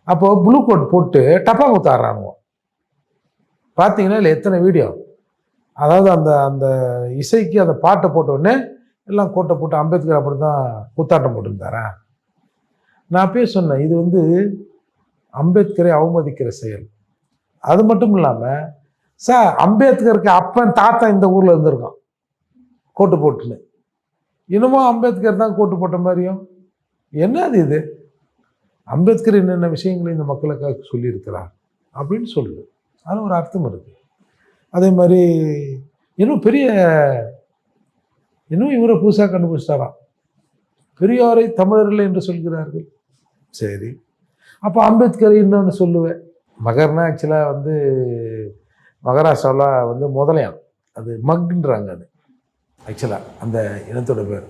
அப்போ blue code போட்டு டப்பா குத்தாடுறானுங்க. பார்த்தீங்கன்னா இல்லை எத்தனை வீடியோ. அதாவது அந்த அந்த இசைக்கு அந்த பாட்டை போட்ட உடனே எல்லாம் கோட்டை போட்டு அம்பேத்கர் அப்படி தான் குத்தாட்டம் போட்டிருந்தாரா? நான் அப்பயே சொன்னேன், இது வந்து அம்பேத்கரை அவமதிக்கிற செயல். அது மட்டும் இல்லாமல் சார், அம்பேத்கருக்கு அப்பன் தாத்தா இந்த ஊரில் இருந்திருக்கான் கோட்டு போட்டுன்னு. இன்னமும் அம்பேத்கர் தான் கோட்டு போட்ட மாதிரியும் என்னது இது? அம்பேத்கர் என்னென்ன விஷயங்களை இந்த மக்களுக்காக சொல்லியிருக்கிறார் அப்படின்னு சொல்லுது. அது ஒரு அர்த்தம் இருக்கு. அதே மாதிரி இன்னும் இவரை புதுசாக கண்டுபிடிச்சிட்டாராம், பெரியாரை தமிழர்கள் என்று சொல்கிறார்கள். சரி, அப்போ அம்பேத்கர் இன்னொன்று சொல்லுவேன். மகர்னா ஆக்சுவலாக வந்து மகாராஷ்டிராவில் வந்து முதலையாம், அது மக்ன்றாங்க. அது ஆக்சுவலாக அந்த இனத்தோட பேர்.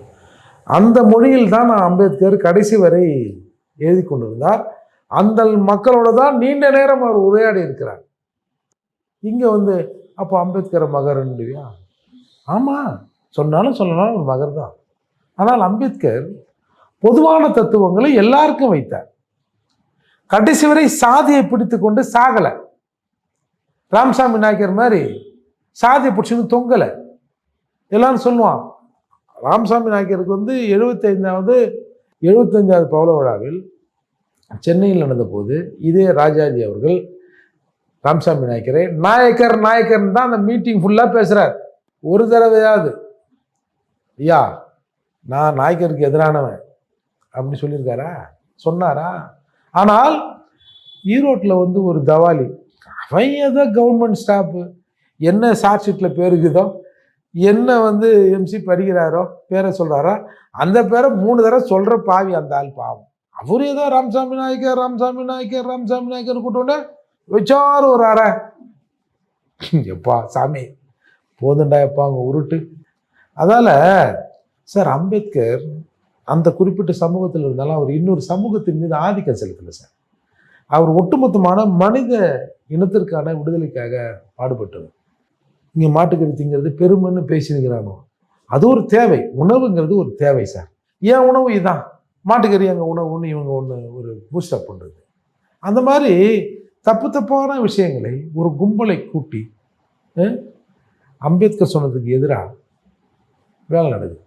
அந்த மொழியில் தான் நான் அம்பேத்கர் கடைசி வரை எழுதி கொண்டிருந்தார். அந்த மக்களோட தான் நீண்ட நேரம் அவர் உரையாடி இருக்கிறார். இங்கே வந்து அப்போ அம்பேத்கரை மகர்ன்றியா? ஆமாம், சொன்னாலும் சொல்லனாலும் ஒரு மகர் தான். ஆனால் அம்பேத்கர் பொதுவான தத்துவங்களை எல்லாருக்கும் வைத்தார். கடைசி வரை சாதியை பிடித்து கொண்டு சாகலை. ராமசாமி நாயக்கர் மாதிரி சாதியை பிடிச்சிருந்து தொங்கலை. எல்லாரும் சொல்லுவான், ராமசாமி நாயக்கருக்கு வந்து 75வது பவள விழாவில் சென்னையில் நடந்த போது இதே ராஜாஜி அவர்கள் ராமசாமி நாயக்கரை நாயக்கர்னு தான் அந்த மீட்டிங் ஃபுல்லாக பேசுகிறார். ஒரு தடவையாவது ஐயா நான் நாயக்கருக்கு எதிரானவன் அப்படின்னு சொல்லியிருக்காரா? சொன்னாரா? ஆனால் ஈரோட்டில் வந்து ஒரு தவாலி, அவன் ஏதோ கவர்மெண்ட் ஸ்டாஃபு, என்ன சார்ஜ் ஷீட்டில் பேருக்குதோ, என்ன வந்து எம்சி படிக்கிறாரோ பேரை சொல்கிறாரோ, அந்த பேரை 3 தடவை சொல்கிற பாவி அந்த ஆள் பாவம். அவர் ஏதோ ராமசாமி நாயக்கர் கூட்டோன்னே வச்சாரு ஒரு அறை. எப்பா சாமி போதுண்டா எப்பா அங்கே உருட்டு. அதால் சார், அம்பேத்கர் அந்த குறிப்பிட்ட சமூகத்தில் இருந்தாலும் அவர் இன்னொரு சமூகத்தின் மீது ஆதிக்கம் செலுத்தலை சார். அவர் ஒட்டுமொத்தமான மனித இனத்திற்கான விடுதலைக்காக பாடுபட்டவர். இங்கே மாட்டுக்கறி திங்கிறது பெருமைன்னு பேசியிருக்கிறானோ, அது ஒரு தேவை. உணவுங்கிறது ஒரு தேவை சார். ஏன் உணவு இதான், மாட்டுக்கறி அங்கே உணவுன்னு இவங்க ஒரு பூஸ்டப் பண்ணுறது. அந்த மாதிரி தப்பான விஷயங்களை ஒரு கும்பலை கூட்டி அம்பேத்கர் சொன்னதுக்கு எதிராக வேலை நடக்குது.